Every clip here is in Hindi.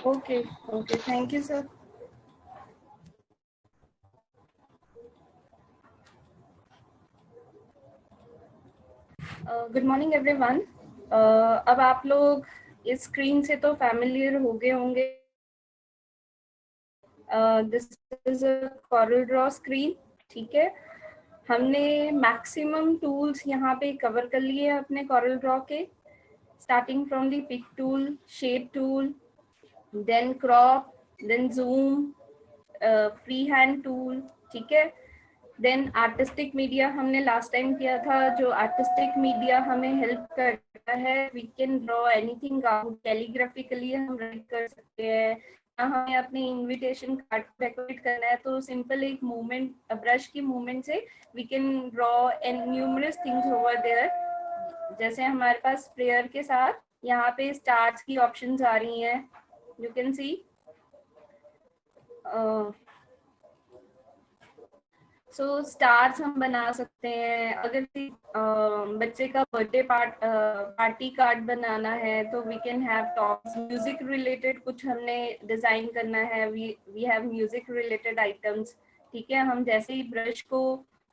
Okay okay, thank you sir. Good morning everyone. अब आप लोग इस स्क्रीन से तो फैमिलियर हो गए होंगे। This is a Corel Draw screen, ठीक है। हमने मैक्सिमम टूल्स यहाँ पे कवर कर लिए हैं अपने कॉरल ड्रॉ के, starting from the pick tool, shape tool, then crop, then zoom, free hand tool, ठीक है। देन आर्टिस्टिक मीडिया हमने लास्ट टाइम किया था। जो आर्टिस्टिक मीडिया हमें हेल्प करता है, we can draw anything out, calligraphically हम राइट कर सकते हैं। हमें अपने इनविटेशन कार्ड डेकोरेट करना है तो सिंपल एक मूवमेंट, ब्रश की मूवमेंट से we can draw and numerous things over there. जैसे हमारे पास प्रेयर के साथ यहाँ पे स्टार्स की ऑप्शंस आ रही हैं, you can see. So stars हम बना सकते हैं। अगर बच्चे का बर्थडे पार्टी कार्ड बनाना है तो we can have tops. Music related कुछ हमने डिजाइन करना है, we have music related items, ठीक है। हम जैसे ही ब्रश को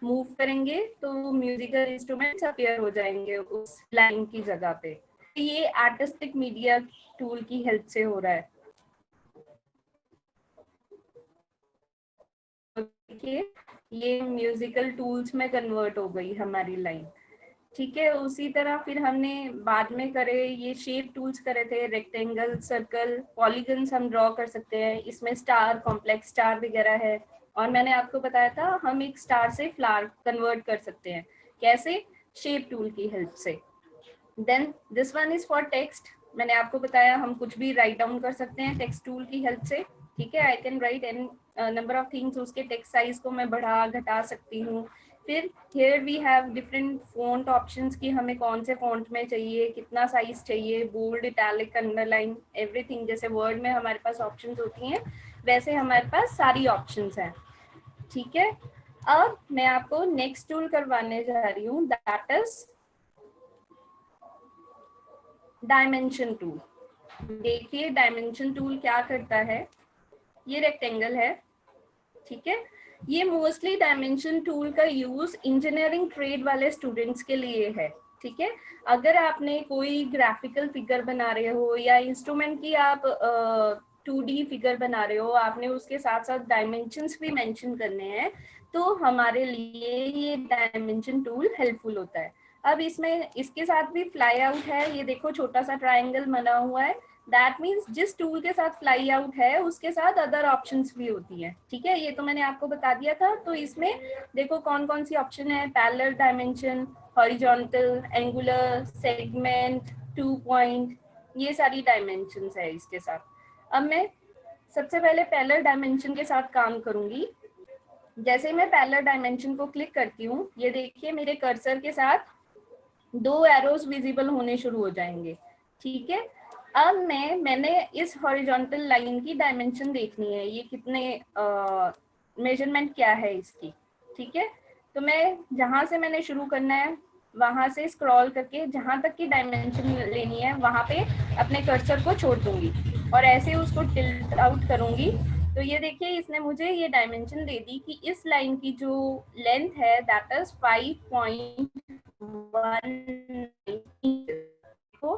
मूव करेंगे तो म्यूजिकल इंस्ट्रूमेंट्स अपीयर हो जाएंगे उस लाइन की जगह पे। ये आर्टिस्टिक मीडिया टूल की हेल्प से हो रहा है। देखिए ये म्यूजिकल टूल्स में कन्वर्ट हो गई हमारी लाइन, ठीक है। उसी तरह फिर हमने बाद में करे ये शेप टूल्स करे थे, रेक्टेंगल, सर्कल, पॉलीगन्स हम ड्रॉ कर सकते हैं। इसमें स्टार, कॉम्प्लेक्स स्टार वगैरह है। और मैंने आपको बताया था हम एक स्टार से फ्लावर कन्वर्ट कर सकते हैं, कैसे? शेप टूल की हेल्प से। Then this one is for text. मैंने आपको बताया हम कुछ भी राइट डाउन कर सकते हैं टेक्स्ट टूल की हेल्प से, ठीक है। I can write an number of things. उसके टेक्स्ट साइज को मैं बढ़ा घटा सकती हूँ। फिर here we have different font options की हमें कौन से फॉन्ट में चाहिए, कितना साइज चाहिए, बोल्ड, इटैलिक, अंडरलाइन, एवरीथिंग। जैसे वर्ड में हमारे पास ऑप्शंस होती हैं वैसे हमारे पास सारी ऑप्शंस हैं, ठीक है। अब मैं आपको नेक्स्ट टूल करवाने जा रही हूँ, दैट इज डायमेंशन टूल। देखिए डायमेंशन टूल क्या करता है। ये रेक्टेंगल है, ठीक है। ये मोस्टली डायमेंशन टूल का यूज इंजीनियरिंग ट्रेड वाले स्टूडेंट्स के लिए है, ठीक है। अगर आपने कोई ग्राफिकल फिगर बना रहे हो या इंस्ट्रूमेंट की आप 2D फिगर बना रहे हो, आपने उसके साथ साथ डायमेंशंस भी मेंशन करने हैं, तो हमारे लिए ये डायमेंशन टूल हेल्पफुल होता है। अब इसमें इसके साथ भी फ्लाई आउट है। ये देखो छोटा सा ट्राइंगल बना हुआ है, दैट मीन्स जिस टूल के साथ फ्लाई आउट है उसके साथ अदर ऑप्शंस भी होती हैं, ठीक है। ये तो मैंने आपको बता दिया था। तो इसमें देखो कौन कौन सी ऑप्शन है, parallel dimension, horizontal, angular, segment, 2 point, ये सारी डायमेंशंस है इसके साथ। अब मैं सबसे पहले पैरेलल डायमेंशन के साथ काम करूंगी। जैसे मैं पैरेलल डायमेंशन को क्लिक करती हूँ, ये देखिए मेरे कर्सर के साथ 2 एरोज विजिबल होने शुरू हो जाएंगे, ठीक है। अब मैंने इस हॉरिजॉन्टल लाइन की डायमेंशन देखनी है, ये कितने मेजरमेंट क्या है इसकी, ठीक है। तो मैं जहां से मैंने शुरू करना है वहां से स्क्रॉल करके जहां तक की डायमेंशन लेनी है वहां पे अपने कर्सर को छोड़ दूंगी और ऐसे उसको टिल्ट आउट करूंगी। तो ये देखिए इसने मुझे ये डायमेंशन दे दी कि इस लाइन की जो लेंथ है दैट इज 5.1 को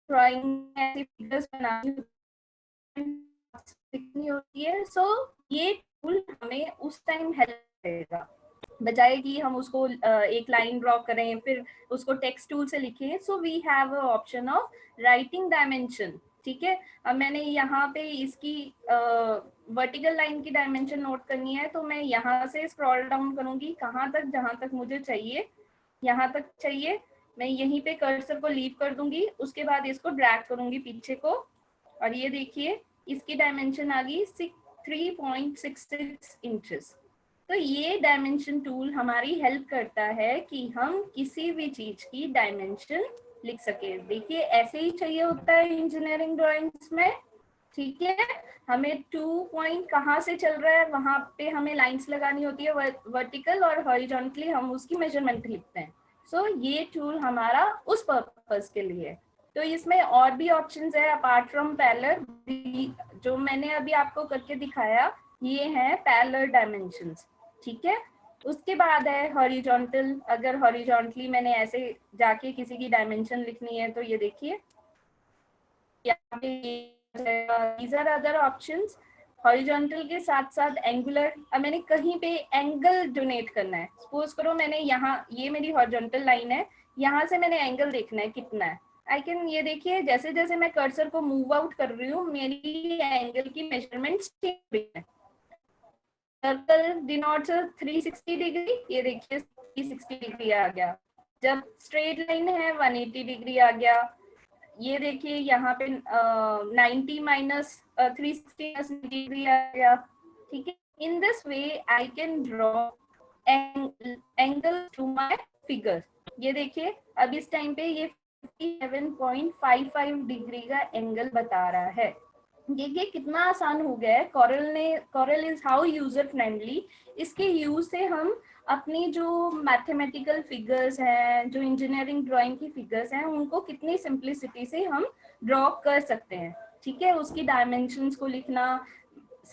ड्राइंग ऐसी फिगर्स बनानी होती है। सो ये टूल हमें उस टाइम हेल्प करेगा, बजाय कि हम उसको एक लाइन ड्रॉ करें फिर उसको टेक्स्ट टूल से लिखें। So we have a option of writing dimension, ठीक है। अब मैंने यहाँ पे इसकी वर्टिकल लाइन की डायमेंशन नोट करनी है, तो मैं यहाँ से स्क्रॉल डाउन करूंगी कहाँ तक, जहां तक मुझे चाहिए, यहाँ तक चाहिए। मैं यहीं पे कर्सर को लीव कर दूंगी, उसके बाद इसको ड्रैग करूंगी पीछे को और ये देखिए इसकी डायमेंशन आ गई 3.66 इंचेस। तो ये डायमेंशन टूल हमारी हेल्प करता है कि हम किसी भी चीज की डायमेंशन लिख सके। देखिए ऐसे ही चाहिए होता है इंजीनियरिंग ड्राइंग्स में, ठीक है। हमें 2 पॉइंट कहाँ से चल रहा है वहां पे हमें लाइंस लगानी होती है वर्टिकल, और हॉरिजॉन्टली हम उसकी मेजरमेंट लिखते हैं। सो ये टूल हमारा उस पर्पस के लिए है। तो इसमें और भी ऑप्शंस है अपार्ट फ्रॉम पैरेलल, जो मैंने अभी आपको करके दिखाया ये है पैरेलल डायमेंशंस, ठीक है। उसके बाद है हॉरिजॉन्टल, अगर हॉरिजॉन्टली मैंने ऐसे जाके किसी की डायमेंशन लिखनी है तो ये देखिए यहाँ पे these are other options। Horizontal के साथ साथ एंगुलर, अब मैंने कहीं पे एंगल डोनेट करना है, सपोज करो मैंने यहाँ, ये मेरी हॉरिजॉन्टल लाइन है, यहाँ से मैंने एंगल देखना है कितना है, आई कैन, ये देखिए जैसे जैसे मैं कर्सर को मूव आउट कर रही हूँ मेरी एंगल की मेजरमेंट चेंज है। सर्कल डिनोट्स 360 डिग्री, ये देखिए 360 डिग्री आ गया। जब स्ट्रेट लाइन है 180 डिग्री आ गया। ये देखिए यहाँ पे 90 माइनस 360 डिग्री आ गया, ठीक है। In this way I can draw angle to my figure. ये देखिए अब इस टाइम पे ये 57.55 डिग्री का एंगल बता रहा है। देखिए कितना आसान हो गया है। Corel is how user friendly. इसके यूज से हम अपनी जो मैथमेटिकल फिगर्स हैं, जो इंजीनियरिंग ड्राइंग की फिगर्स हैं, उनको कितनी सिंप्लिसिटी से हम ड्रॉ कर सकते हैं, ठीक है। उसकी डायमेंशंस को लिखना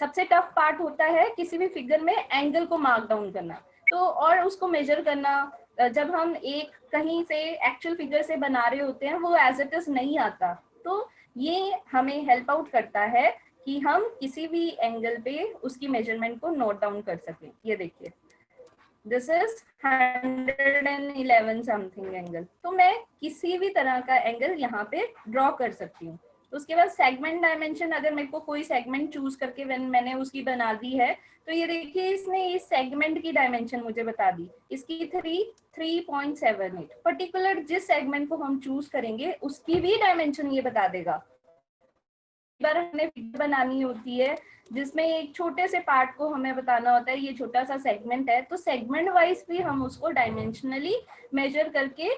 सबसे टफ पार्ट होता है, किसी भी फिगर में एंगल को मार्क डाउन करना, तो और उसको मेजर करना। जब हम एक कहीं से एक्चुअल फिगर से बना रहे होते हैं वो एज इट इज नहीं आता, तो ये हमें हेल्प आउट करता है कि हम किसी भी एंगल पे उसकी मेजरमेंट को नोट डाउन कर सकें। ये देखिए दिस इज 111 समथिंग एंगल, तो मैं किसी भी तरह का एंगल यहाँ पे ड्रॉ कर सकती हूँ। उसके बाद सेगमेंट डायमेंशन, अगर मेरे को कोई सेगमेंट चूज करके मैंने उसकी बना दी है, तो ये देखिए इसने इस सेगमेंट की डायमेंशन मुझे बता दी, इसकी 3.78। पर्टिकुलर जिस सेगमेंट को हम चूज करेंगे उसकी भी डायमेंशन ये बता देगा। बार हमें फिगर बनानी होती है जिसमें एक छोटे से पार्ट को हमें बताना होता है, ये छोटा सा सेगमेंट है, तो सेगमेंट वाइज भी हम उसको डायमेंशनली मेजर करके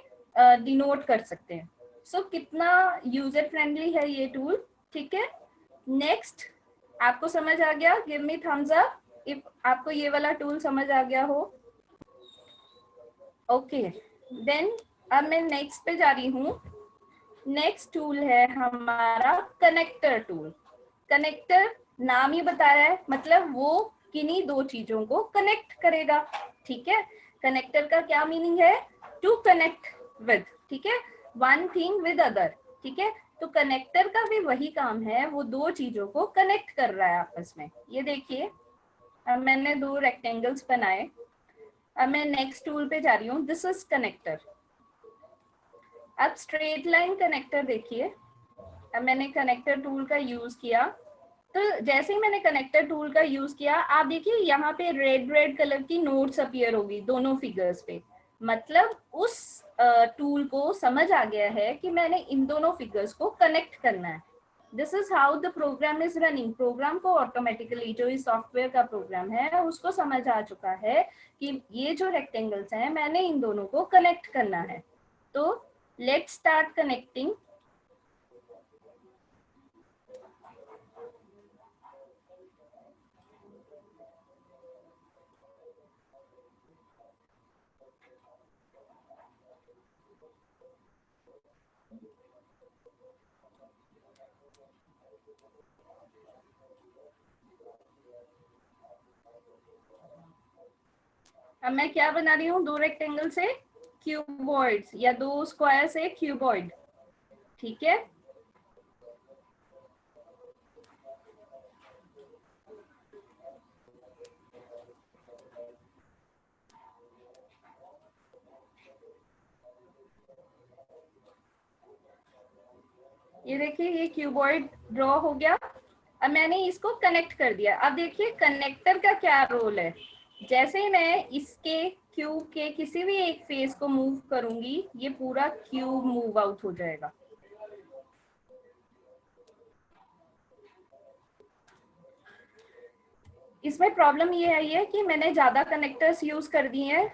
डिनोट कर सकते हैं। सो कितना यूजर फ्रेंडली है ये टूल, ठीक है। नेक्स्ट, आपको समझ आ गया? Give me thumbs up if आपको ये वाला टूल समझ आ गया हो। ओके देन अब मैं नेक्स्ट पे जा रही हूँ। नेक्स्ट टूल है हमारा कनेक्टर टूल। कनेक्टर नाम ही बता रहा है, मतलब वो किन्हीं दो चीजों को कनेक्ट करेगा, ठीक है। कनेक्टर का क्या मीनिंग है? टू कनेक्ट विद, ठीक है, वन थिंग विद अदर, ठीक है। तो कनेक्टर का भी वही काम है, वो दो चीजों को कनेक्ट कर रहा है आपस में। ये देखिए अब मैंने दो रेक्टेंगल्स बनाए। अब मैं नेक्स्ट टूल पे जा रही हूँ, दिस इज कनेक्टर। अब स्ट्रेट लाइन कनेक्टर देखिए, अब मैंने कनेक्टर टूल का यूज किया, तो जैसे ही मैंने कनेक्टर टूल का यूज किया आप देखिए यहाँ पे रेड रेड कलर की नोट्स अपीयर होगी दोनों फिगर्स पे, मतलब उस टूल को समझ आ गया है कि मैंने इन दोनों फिगर्स को कनेक्ट करना है। This is how the program is running. Program को ऑटोमेटिकली, जो इस सॉफ्टवेयर का प्रोग्राम है उसको समझ आ चुका है कि ये जो रेक्टेंगल्स हैं मैंने इन दोनों को कनेक्ट करना है। तो लेट्स स्टार्ट कनेक्टिंग। अब मैं क्या बना रही हूँ? दो रेक्टेंगल से क्यूबॉइड्स या दो स्क्वायर से क्यूबॉइड, ठीक है। ये देखिए ये क्यूबॉइड ड्रॉ हो गया। अब मैंने इसको कनेक्ट कर दिया। अब देखिए कनेक्टर का क्या रोल है। जैसे ही मैं इसके क्यूब के किसी भी एक फेस को मूव करूंगी ये पूरा क्यूब मूव आउट हो जाएगा। इसमें प्रॉब्लम ये आई है कि मैंने ज्यादा कनेक्टर्स यूज कर दिए हैं।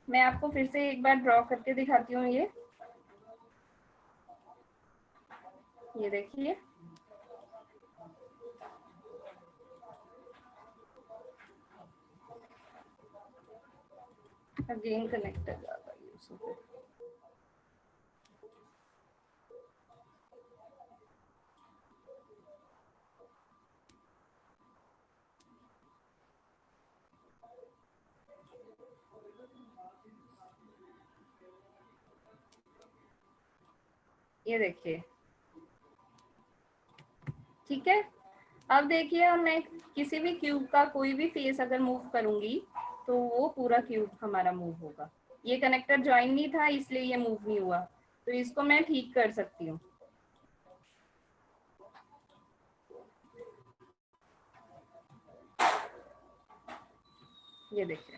मैं आपको फिर से एक बार ड्रॉ करके दिखाती हूँ। ये देखिए अगेन कनेक्टर ज्यादा यूज हो गया। ये देखिए, ठीक है। अब देखिए मैं किसी भी क्यूब का कोई भी फेस अगर मूव करूंगी तो वो पूरा क्यूब हमारा मूव होगा। ये कनेक्टर ज्वाइन नहीं था इसलिए ये मूव नहीं हुआ, तो इसको मैं ठीक कर सकती हूँ। ये देखिए,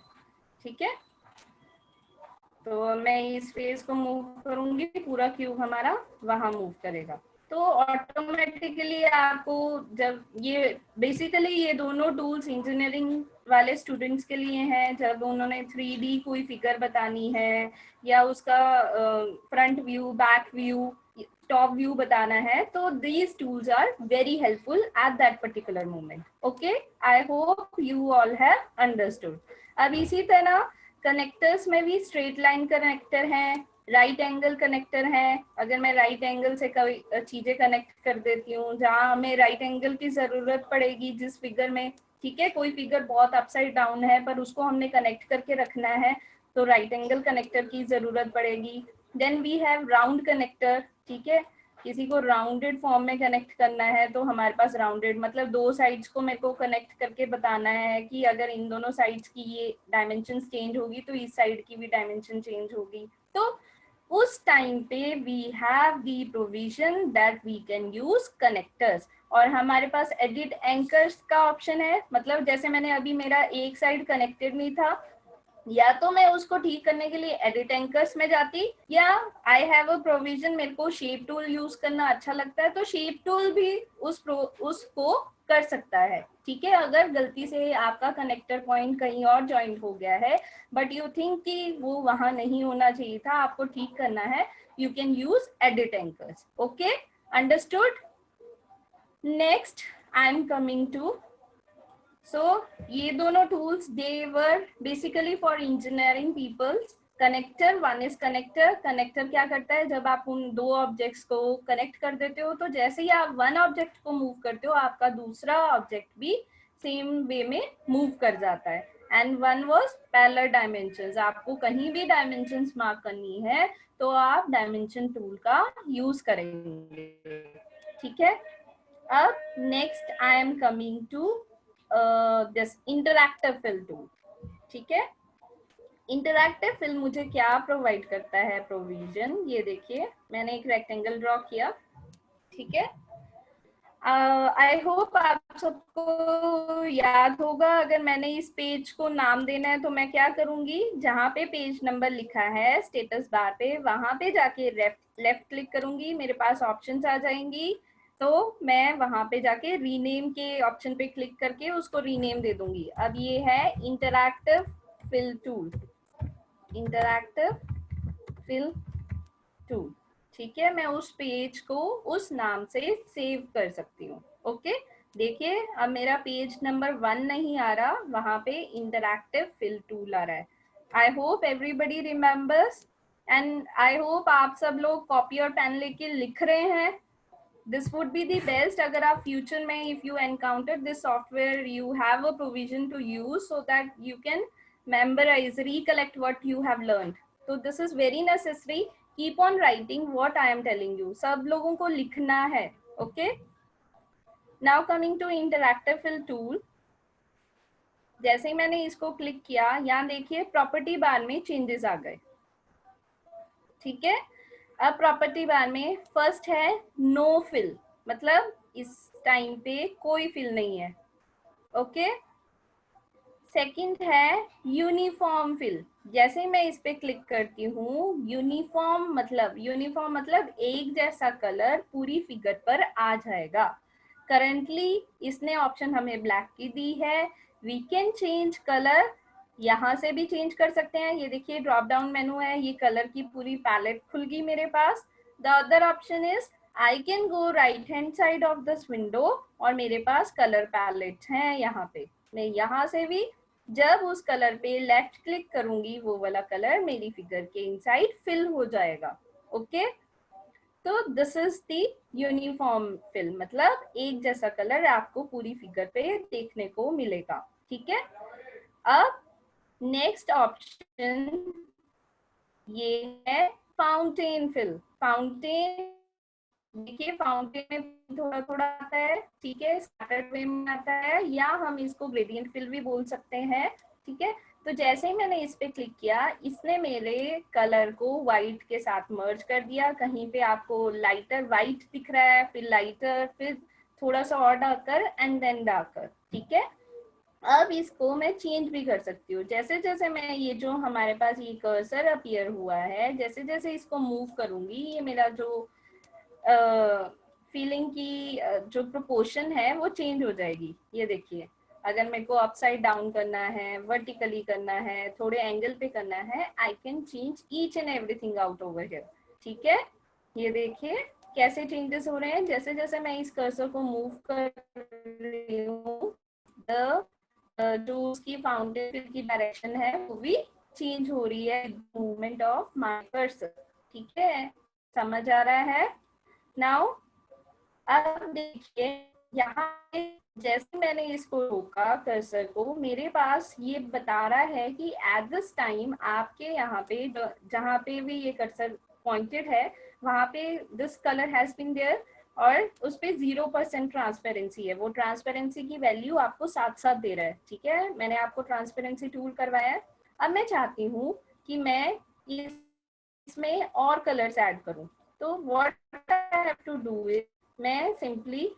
ठीक है। तो मैं इस फेस को मूव करूंगी, पूरा क्यूब हमारा वहां मूव करेगा। तो ऑटोमेटिकली आपको, जब ये बेसिकली ये दोनों टूल्स इंजीनियरिंग वाले स्टूडेंट्स के लिए हैं, जब उन्होंने 3D कोई फिगर बतानी है या उसका front view, back view, top view बताना है, तो these tools are very helpful at that particular moment. Okay, I hope you all have understood. अब इसी तरह कनेक्टर्स में भी स्ट्रेट लाइन कनेक्टर हैं, राइट एंगल कनेक्टर है। अगर मैं राइट एंगल से कोई चीजें कनेक्ट कर देती हूँ जहाँ हमें राइट एंगल की जरूरत पड़ेगी जिस फिगर में, ठीक है, कोई फिगर बहुत अपसाइड डाउन है पर उसको हमने कनेक्ट करके रखना है तो राइट एंगल कनेक्टर की जरूरत पड़ेगी। Then we have round connector, ठीक है, किसी को राउंडेड फॉर्म में कनेक्ट करना है तो हमारे पास राउंडेड मतलब दो साइड्स को मेरे को कनेक्ट करके बताना है कि अगर इन दोनों साइड्स की ये डायमेंशन चेंज होगी तो इस साइड की भी डायमेंशन चेंज होगी। तो उस टाइम पे we have the provision that we can use connectors. और हमारे पास एडिट एंकर्स का ऑप्शन है, मतलब जैसे मैंने अभी मेरा एक साइड कनेक्टेड नहीं था, या तो मैं उसको ठीक करने के लिए एडिट एंकर्स में जाती, या आई हैव अ प्रोविजन, मेरे को शेप टूल यूज करना अच्छा लगता है तो शेप टूल भी उसको कर सकता है, ठीक है। अगर गलती से आपका कनेक्टर पॉइंट कहीं और ज्वाइंट हो गया है बट यू थिंक कि वो वहां नहीं होना चाहिए था, आपको ठीक करना है, you can use edit anchors. Okay, understood. Next I am coming to, so ये दोनों tools they were basically for engineering peoples। Connector, one is connector. Connector क्या करता है, जब आप उन दो ऑब्जेक्ट्स को कनेक्ट कर देते हो तो जैसे ही आप वन ऑब्जेक्ट को मूव करते हो आपका दूसरा ऑब्जेक्ट भी सेम वे में मूव कर जाता है। And one was parallel dimensions, आपको कहीं भी डायमेंशंस मार्क करनी है तो आप डायमेंशन टूल का यूज करेंगे, ठीक है। अब next I am coming to this interactive fill tool, ठीक है। इंटरैक्टिव फिल मुझे क्या प्रोवाइड करता है प्रोविजन, ये देखिए मैंने एक रेक्टेंगल ड्रॉ किया, ठीक है। आई होप आप सबको याद होगा, अगर मैंने इस पेज को नाम देना है तो मैं क्या करूंगी, जहां पे पेज नंबर लिखा है स्टेटस बार पे वहां पे जाके लेफ्ट क्लिक करूंगी, मेरे पास ऑप्शंस आ जाएंगी, तो मैं वहां पे जाके रीनेम के ऑप्शन पे क्लिक करके उसको रीनेम दे दूंगी। अब ये है interactive fill tool, interactive fill tool, ठीक है। मैं उस पेज को उस नाम से सेव कर सकती हूँ। ओके, देखिए अब मेरा पेज नंबर 1 नहीं आ रहा, वहां पे इंटरैक्टिव फिल टूल आ रहा है। I hope everybody remembers and I hope आप सब लोग कॉपी और पेन लेके लिख रहे हैं। This would be the best, अगर आप फ्यूचर में if you encounter this software you have a provision to use so that you can memorize, recollect what you have learned. So this is very necessary. Keep on writing what I am telling you. सब लोगों को लिखना है, okay? Now coming to interactive fill tool. जैसे ही मैंने इसको क्लिक किया, यहाँ देखिए प्रॉपर्टी बार में चेंजेस आ गए, ठीक है। अब प्रॉपर्टी बार में फर्स्ट है नो फिल, मतलब इस टाइम पे कोई फिल नहीं है, ओके। सेकंड है यूनिफॉर्म फिल, जैसे मैं इस पे क्लिक करती हूँ यूनिफॉर्म मतलब एक जैसा कलर पूरी फिगर पर आ जाएगा। करंटली इसने ऑप्शन हमें ब्लैक की दी है, वी कैन चेंज कलर, यहाँ से भी चेंज कर सकते हैं। ये देखिए ड्रॉप डाउन मेनू है, ये कलर की पूरी पैलेट खुल गई मेरे पास। The other option is I can go right hand side of this window और मेरे पास कलर पैलेट्स हैं यहाँ पे, मैं यहाँ से भी जब उस कलर पे लेफ्ट क्लिक करूंगी वो वाला कलर मेरी फिगर के इनसाइड फिल हो जाएगा, ओके। तो this is the uniform fill, मतलब एक जैसा कलर आपको पूरी फिगर पे देखने को मिलेगा, ठीक है। अब नेक्स्ट ऑप्शन ये है फाउंटेन फिल। फाउंटेन देखिए फाउंटेन में थोड़ा थोड़ा आता है, ठीक है, स्कैटर्ड वे में आता है, या हम इसको ग्रेडियंट फिल भी बोल सकते हैं, ठीक है। तो जैसे ही मैंने इस पे क्लिक किया, इसने मेरे कलर को व्हाइट के साथ मर्ज कर दिया। कहीं पे आपको लाइटर व्हाइट दिख रहा है, फिर लाइटर, फिर थोड़ा सा और डार्कर एंड देन डार्कर, ठीक है। अब इसको मैं चेंज भी कर सकती हूँ। जैसे जैसे मैं ये जो हमारे पास ये कर्सर अपीयर हुआ है, जैसे जैसे इसको मूव करूंगी, ये मेरा जो फीलिंग की जो प्रोपोर्शन है वो चेंज हो जाएगी। ये देखिए, अगर मेरे को अपसाइड डाउन करना है, वर्टिकली करना है, थोड़े एंगल पे करना है, I can change each and everything out over here, ठीक है। ये देखिए कैसे चेंजेस हो रहे हैं। जैसे जैसे मैं इस कर्सर को मूव कर रही हूँ, जो उसकी फाउंटेन की डायरेक्शन है वो भी चेंज हो रही है, मूवमेंट ऑफ माय कर्सर, ठीक है। समझ आ रहा है? नाउ अब देखिए, यहाँ पे जैसे मैंने इसको रोका कर्सर को, मेरे पास ये बता रहा है कि एट दिस टाइम आपके यहाँ पे जहाँ पे भी ये कर्सर पॉइंटेड है, वहां पे this colour has been there, और उस पे 0% ट्रांसपेरेंसी है। वो ट्रांसपेरेंसी की वैल्यू आपको साथ साथ दे रहा है, ठीक है। मैंने आपको ट्रांसपेरेंसी टूल करवाया है। अब मैं चाहती हूँ कि मैं इसमें और कलर्स ऐड करूँ, तो what I have to do is, मैं सिंपली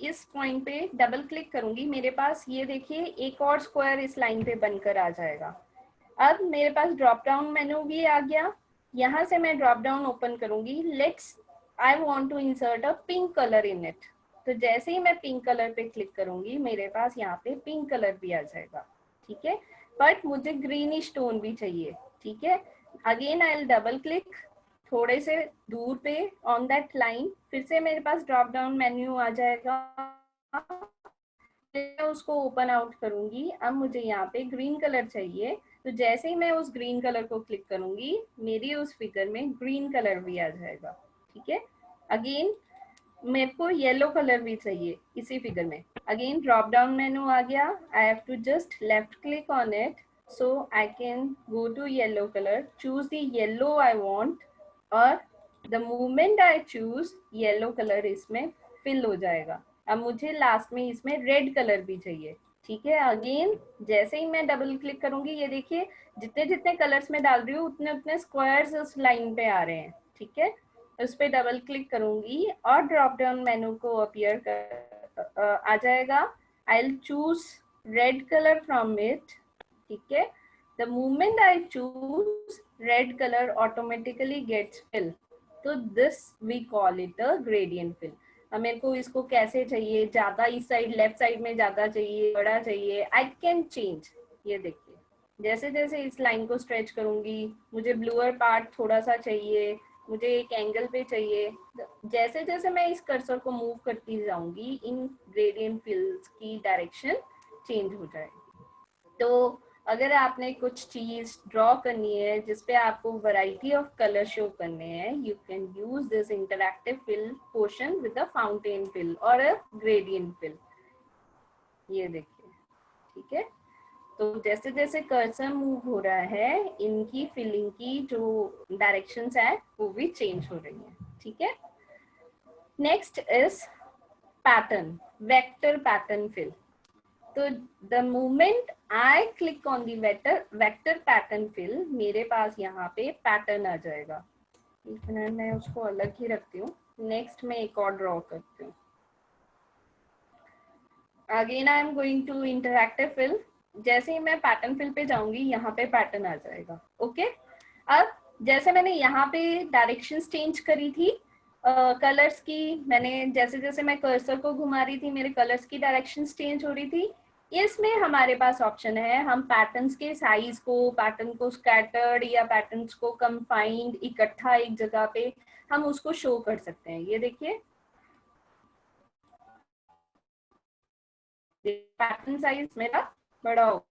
इस पॉइंट पे डबल क्लिक करूंगी। मेरे पास ये देखिए एक और स्क्वायर इस लाइन पे बनकर आ जाएगा। अब मेरे पास ड्रॉप डाउन मेनू भी आ गया। यहाँ से मैं ड्रॉप डाउन ओपन करूंगी। Let's I want to insert a pink colour in it. तो जैसे ही मैं पिंक कलर पे क्लिक करूंगी, मेरे पास यहाँ पे पिंक कलर भी आ जाएगा, ठीक है। बट मुझे ग्रीनिश टोन भी चाहिए, ठीक है। Again I will double click थोड़े से दूर पे ऑन दैट लाइन, फिर से मेरे पास ड्रॉप डाउन मेन्यू आ जाएगा। मैं उसको ओपन आउट करूंगी। अब मुझे यहाँ पे ग्रीन कलर चाहिए, तो जैसे ही मैं उस ग्रीन कलर को क्लिक करूंगी, मेरी उस फिगर में ग्रीन कलर भी आ जाएगा, ठीक है। अगेन मेरे को येलो कलर भी चाहिए इसी फिगर में। अगेन ड्रॉप डाउन मेनू आ गया। I have to just left click on it, so I can go to yellow color, choose the yellow I want, और the moment I choose yellow color इसमें fill हो जाएगा। अब मुझे लास्ट में इसमें रेड कलर भी चाहिए, ठीक है। अगेन जैसे ही मैं डबल क्लिक करूंगी, ये देखिए जितने जितने कलर्स में डाल रही हूँ उतने उतने स्क्वायर्स उस लाइन पे आ रहे हैं, ठीक है। उस पर डबल क्लिक करूंगी और ड्रॉप डाउन मेनू को अपीयर कर आ जाएगा। I will choose red colour from it, ठीक है। The moment I choose red color automatically gets fill. तो this we call it a gradient fill. अब मेरे को इसको कैसे चाहिए, ज्यादा इस साइड लेफ्ट साइड में ज्यादा चाहिए, बड़ा चाहिए, I can change। ये देखिए जैसे जैसे इस लाइन को स्ट्रेच करूंगी, मुझे ब्लूअर पार्ट थोड़ा सा चाहिए, मुझे एक एंगल पे चाहिए। जैसे जैसे मैं इस कर्सर को मूव करती जाऊंगी, इन ग्रेडियंट फिल्स की डायरेक्शन चेंज हो जाएगी। तो अगर आपने कुछ चीज ड्रॉ करनी है जिसपे आपको वैरायटी ऑफ कलर शो करने हैं, you can use this interactive fill portion with a fountain fill और अ ग्रेडियंट फिल। ये देखिए, ठीक है। तो जैसे जैसे कर्सर मूव हो रहा है, इनकी फिलिंग की जो डायरेक्शंस है वो भी चेंज हो रही है, ठीक है। Next is pattern, vector pattern fill. तो the moment I click on the vector pattern fill, मेरे पास यहाँ पे पैटर्न आ जाएगा। एक मिनट, मैं उसको अलग ही रखती हूँ। नेक्स्ट में एक और ड्रॉ करती हूँ। Again I am going to interactive fill. जैसे ही मैं पैटर्न फिल पे जाऊंगी, यहाँ पे पैटर्न आ जाएगा, ओके। अब जैसे मैंने यहाँ पे डायरेक्शंस चेंज करी थी कलर्स की, मैंने जैसे जैसे मैं कर्सर को घुमा रही थी, मेरे कलर्स की डायरेक्शंस चेंज हो रही थी। इसमें हमारे पास ऑप्शन है, हम पैटर्न्स के साइज को, पैटर्न को स्कैटर्ड या पैटर्न्स को कंफाइंड इकट्ठा एक जगह पे हम उसको शो कर सकते हैं। ये देखिए पैटर्न साइज मेरा बड़ा हो,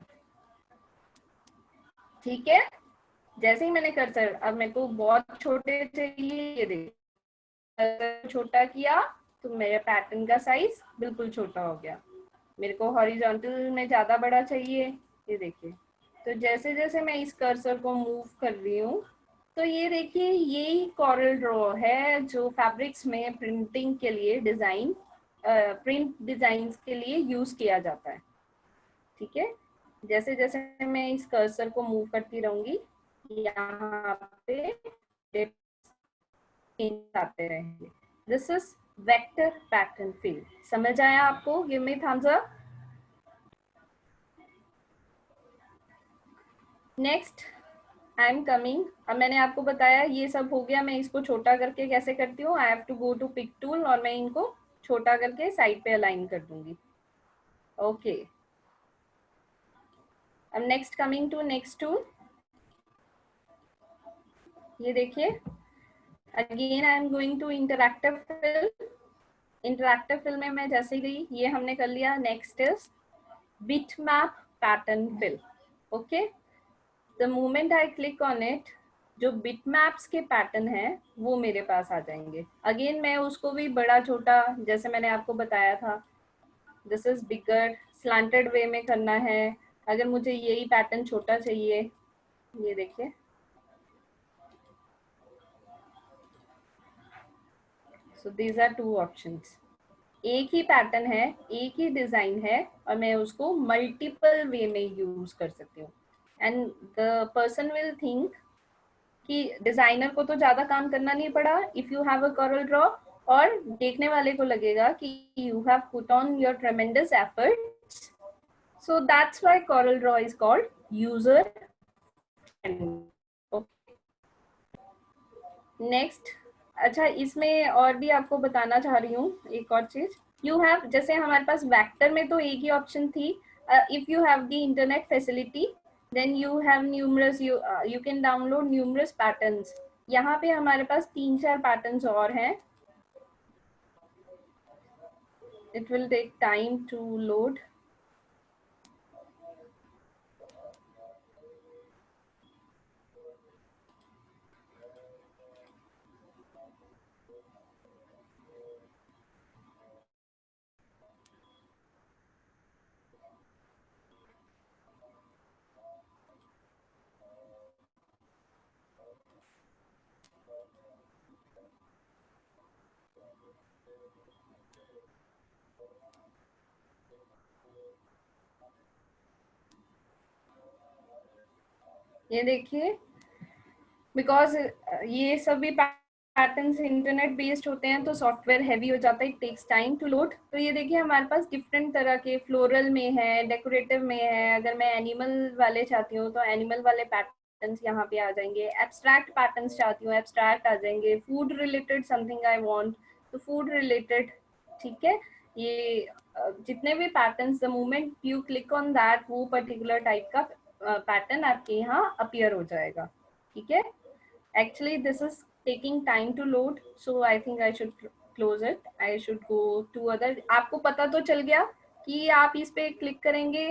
ठीक है। जैसे ही मैंने कर्सर, अब मेरे को बहुत छोटे चाहिए, ये देखिए छोटा किया, तो मेरे पैटर्न का साइज बिल्कुल छोटा हो गया। मेरे को हॉरिजॉन्टल में ज़्यादा बड़ा चाहिए, ये देखिए। तो जैसे जैसे मैं इस कर्सर को मूव कर रही हूँ, तो ये देखिए यही कॉरल ड्रॉ है जो फैब्रिक्स में प्रिंटिंग के लिए डिज़ाइन, प्रिंट डिज़ाइंस के लिए यूज़ किया जाता है। ठीक है, जैसे जैसे मैं इस कर्सर को मूव करती रहूँगी, यहाँ पे आते रहेंगे। This is vector pattern fill. समझ आया आपको? Give me thumbs up. Next I am coming. अब मैंने आपको बताया ये सब हो गया, मैं इसको छोटा करके कैसे करती हूँ। I have to go to pick tool और मैं इनको छोटा करके साइड पे अलाइन कर दूंगी। ओके, अब next coming to next tool. ये देखिए, again I am going to interactive fill. Interactive fill में मैं जैसे गई, ये हमने कर लिया। Next is bitmap pattern fill. Okay, the moment I click on it, जो बिटमैप्स के पैटर्न है वो मेरे पास आ जाएंगे। अगेन मैं उसको भी बड़ा छोटा, जैसे मैंने आपको बताया था, दिस इज बिगर, स्लांटेड वे में करना है। अगर मुझे यही पैटर्न छोटा चाहिए, ये देखिए, so these are two options. एक ही पैटर्न है, एक ही डिजाइन है, और मैं उसको मल्टीपल वे में यूज कर सकती हूँ। And the person will think कि डिजाइनर को तो ज्यादा काम करना नहीं पड़ा if you have a Corel Draw, और देखने वाले को लगेगा कि you have put on your tremendous efforts. So that's why Corel Draw is called user friendly. Next, अच्छा इसमें और भी आपको बताना चाह रही हूँ एक और चीज। यू हैव, जैसे हमारे पास वेक्टर में तो एक ही ऑप्शन थी, if you have the internet facility then you have numerous, you can download numerous patterns. यहाँ पे हमारे पास 3-4 पैटर्न्स और हैं। It will take time to load. ये देखिए, बिकॉज ये सभी पैटर्न्स इंटरनेट बेस्ड होते हैं तो सॉफ्टवेयर हैवी हो जाता है, it takes time to load. तो ये देखिए हमारे पास डिफरेंट तरह के फ्लोरल में है, डेकोरेटिव में है। अगर मैं एनिमल वाले चाहती हूँ तो एनिमल वाले पैटर्न्स यहाँ पे आ जाएंगे। एब्स्ट्रैक्ट पैटर्न्स चाहती हूँ, एब्स्ट्रैक्ट आ जाएंगे। Food related something I want, तो फूड रिलेटेड। ठीक है, ये जितने भी patterns, the moment you click on that, वो पर्टिकुलर टाइप का पैटर्न आपके यहाँ अपीयर हो जाएगा। ठीक है, actually this is taking time to load, so I think I should close it. I should go to other। आपको पता तो चल गया कि आप इस पे क्लिक करेंगे,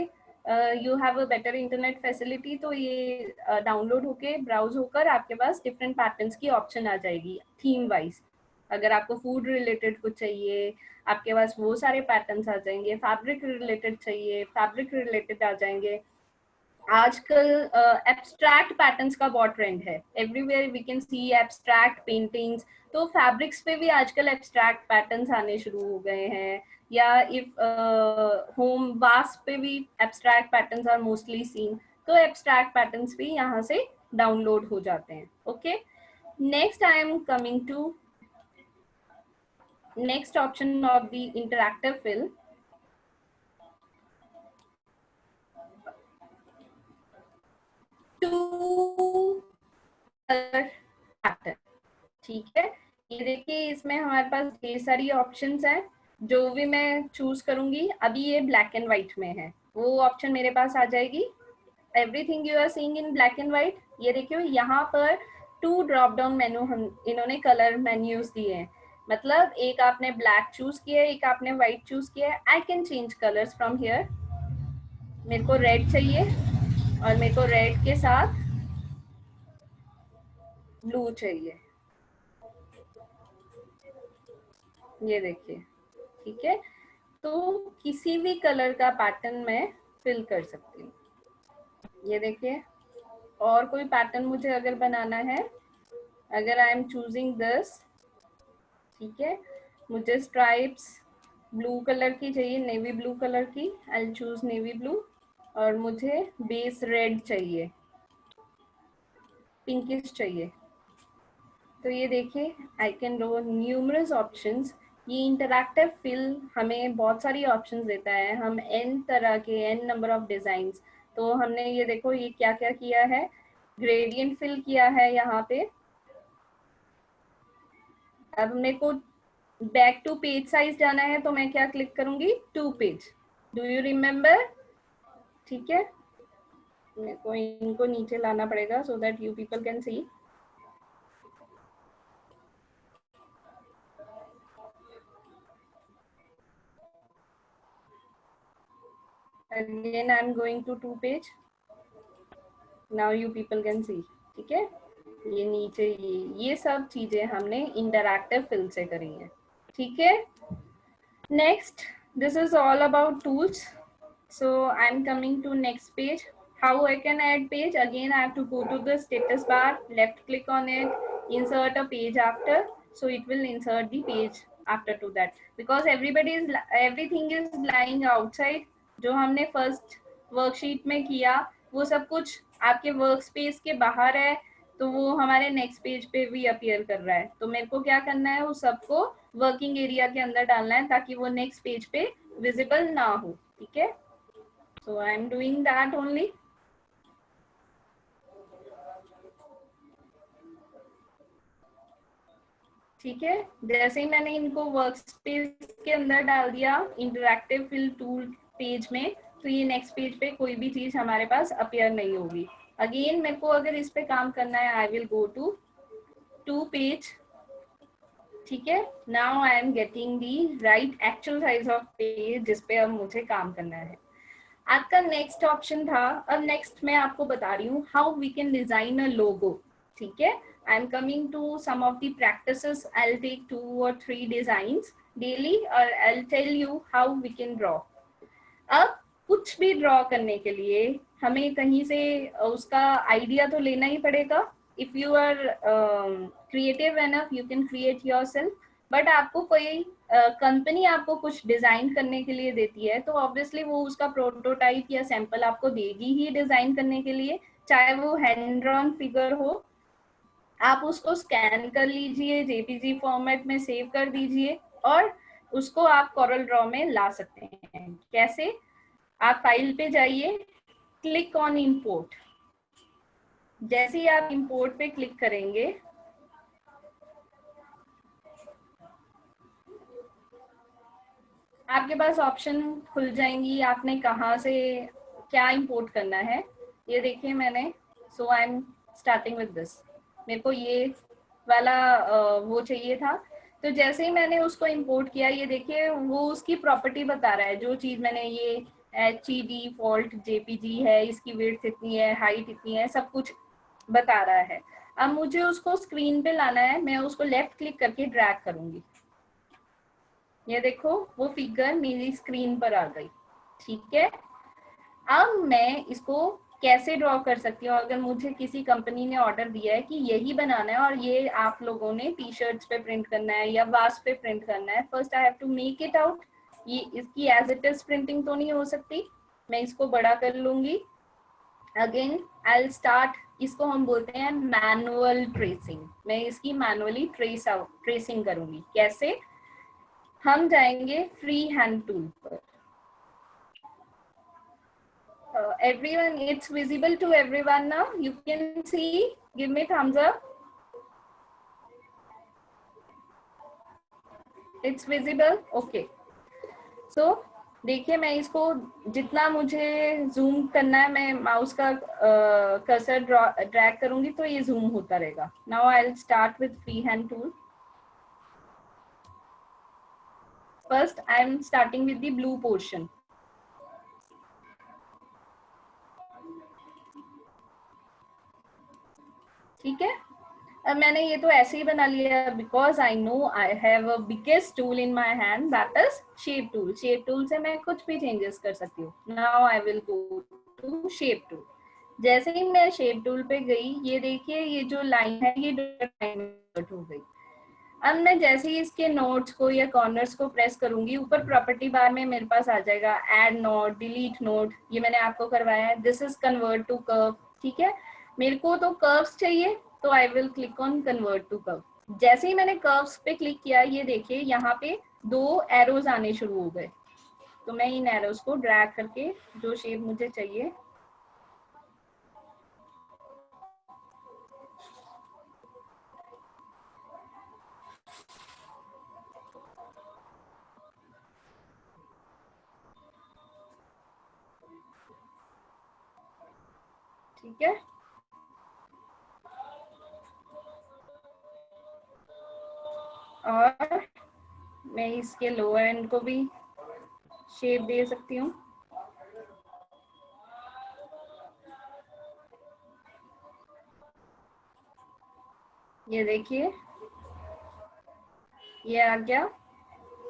you have a better internet facility, तो ये डाउनलोड होके ब्राउज होकर आपके पास डिफरेंट पैटर्न्स की ऑप्शन आ जाएगी थीम वाइज। अगर आपको फूड रिलेटेड कुछ चाहिए, आपके पास वो सारे पैटर्न्स आ जाएंगे। फैब्रिक रिलेटेड चाहिए, फैब्रिक रिलेटेड आ जाएंगे। आजकल एब्स्ट्रैक्ट पैटर्न्स का बहुत ट्रेंड है, everywhere we can see abstract paintings. तो फैब्रिक्स पे भी आजकल एब्स्ट्रैक्ट पैटर्न्स आने शुरू हो गए हैं, या इफ होम वास पे भी abstract patterns are mostly seen. तो एब्स्ट्रैक्ट पैटर्न्स भी यहाँ से डाउनलोड हो जाते हैं। Okay, next I am coming to next option of the interactive fill. Two pattern, ठीक है। ये देखिए इसमें हमारे पास ढेर सारी ऑप्शंस हैं, जो भी मैं चूज करूंगी। अभी ये ब्लैक एंड व्हाइट में है, वो ऑप्शन मेरे पास आ जाएगी। Everything you are seeing in black and white. ये देखियो यहाँ पर 2 ड्रॉप डाउन मेन्यू हम इन्होंने कलर मेन्यूज दिए हैं। मतलब एक आपने ब्लैक चूज किया है, एक आपने व्हाइट चूज किया है। I can change colours from here. मेरे को रेड चाहिए और मेरे को रेड के साथ ब्लू चाहिए। ये देखिए, ठीक है। तो किसी भी कलर का पैटर्न मैं फिल कर सकती हूँ। ये देखिए, और कोई पैटर्न मुझे अगर बनाना है, अगर आई एम चूजिंग दिस, ठीक है, मुझे स्ट्राइप्स ब्लू कलर की चाहिए, नेवी ब्लू कलर की, आई चूज नेवी ब्लू। और मुझे बेस रेड चाहिए, पिंकिश चाहिए। तो ये देखिए, आई कैन ड्रॉ न्यूमरस ऑप्शंस। ये इंटरैक्टिव फिल हमें बहुत सारी ऑप्शंस देता है, हम एन तरह के, एन नंबर ऑफ डिजाइन्स। तो हमने ये देखो, ये क्या क्या किया है, ग्रेडियंट फिल किया है यहाँ पे। अब मेरे को बैक टू पेज साइज जाना है, तो मैं क्या क्लिक करूंगी, to page. Do you remember? ठीक है, मेरे को इनको नीचे लाना पड़ेगा so that you people can see. Again I am going to to page, now you people can see. ठीक है, ये नीचे ये सब चीजें हमने इंटरैक्टिव फिल से करी है। ठीक है, next, this is all about tools. So I'm coming to next page. How I can add page? Again, I have to go to the status bar, left click on it, insert a page after. So it will insert the page after to that. Because everything is lying outside. जो हमने फर्स्ट वर्कशीट में किया वो सब कुछ आपके वर्क स्पेस के बाहर है, तो वो हमारे नेक्स्ट पेज पे भी अपीयर कर रहा है। तो मेरे को क्या करना है, वो सबको वर्किंग एरिया के अंदर डालना है ताकि वो नेक्स्ट पेज पे विजिबल ना हो। ठीक है, so I am doing that only. ठीक है, जैसे ही मैंने इनको वर्क स्पेस के अंदर डाल दिया इंटरैक्टिव फिल टूल पेज में, तो ये नेक्स्ट पेज पे कोई भी चीज हमारे पास अपीयर नहीं होगी। अगेन मेरे को अगर इस पे काम करना है, I will go to to page. ठीक है, now I am getting the right actual size of page जिस पे अब मुझे काम करना है। आपका नेक्स्ट ऑप्शन था, अब नेक्स्ट मैं आपको बता रही हूँ how we can design a logo. ठीक है, I am coming to some of the practices, I will take 2 or 3 designs daily और I will tell you how we can draw. अब कुछ भी ड्रॉ करने के लिए हमें कहीं से उसका आइडिया तो लेना ही पड़ेगा। If you are creative enough you can create yourself, but आपको कोई कंपनी आपको कुछ डिजाइन करने के लिए देती है तो ऑब्वियसली वो उसका प्रोटोटाइप या सैंपल आपको देगी ही डिजाइन करने के लिए, चाहे वो हैंड ड्रॉन फिगर हो। आप उसको स्कैन कर लीजिए, जेपीजी फॉर्मेट में सेव कर दीजिए और उसको आप कोरल ड्रॉ में ला सकते हैं। कैसे? आप फाइल पे जाइए, क्लिक ऑन इंपोर्ट। जैसे ही आप इंपोर्ट पे क्लिक करेंगे, आपके पास ऑप्शन खुल जाएंगी, आपने कहाँ से क्या इंपोर्ट करना है। ये देखिए मैंने, so I am starting with this. मेरे को ये वाला वो चाहिए था, तो जैसे ही मैंने उसको इंपोर्ट किया, ये देखिए वो उसकी प्रॉपर्टी बता रहा है। जो चीज मैंने ये डिफॉल्ट जेपीजी है, इसकी विड्थ इतनी है, हाइट इतनी है, सब कुछ बता रहा है। अब मुझे उसको स्क्रीन पे लाना है, मैं उसको लेफ्ट क्लिक करके ड्रैग करूंगी। ये देखो वो फिगर मेरी स्क्रीन पर आ गई। ठीक है, अब मैं इसको कैसे ड्रॉ कर सकती हूँ? अगर मुझे किसी कंपनी ने ऑर्डर दिया है कि यही बनाना है और ये आप लोगों ने टी शर्ट्स पे प्रिंट करना है या वास पे प्रिंट करना है, first I have to make it out. ये इसकी एज इट इज प्रिंटिंग तो नहीं हो सकती, मैं इसको बड़ा कर लूंगी। अगेन आई विल स्टार्ट, इसको हम बोलते हैं मैनुअल ट्रेसिंग। मैं इसकी मैनुअली ट्रेसिंग करूंगी। कैसे? हम जाएंगे फ्री हैंड टूल पर। Everyone, it's visible to everyone now. You can see. Give me thumbs up. It's visible. Okay. So देखिए, मैं इसको जितना मुझे जूम करना है, मैं माउस का कर्सर ड्रैग करूंगी तो ये जूम होता रहेगा। Now I will start with free hand tool. First I am starting with the blue portion. ठीक है, अब मैंने ये तो ऐसे ही बना लिया because I know I have a biggest tool in my hand, that is shape tool. Shape tool से मैं कुछ भी चेंजेस कर सकती हूँ। Now I will go to shape tool. जैसे ही मैं शेप टूल पे गई, ये देखिए ये जो लाइन है ये लाइन हो गई। अब मैं जैसे ही इसके नोट्स को या कॉर्नर्स को प्रेस करूंगी, ऊपर प्रॉपर्टी बार में मेरे पास आ जाएगा ऐड नोट, डिलीट नोट, ये मैंने आपको करवाया है। This is convert to curve. ठीक है, मेरे को तो कर्व्स चाहिए, तो I will click on convert to curve. जैसे ही मैंने कर्व्स पे क्लिक किया, ये देखिए यहाँ पे 2 एरोज आने शुरू हो गए। तो मैं इन एरोज को ड्रैग करके जो शेप मुझे चाहिए, ठीक है, और मैं इसके लोअर एंड को भी शेप दे सकती हूँ। ये देखिए ये आ गया।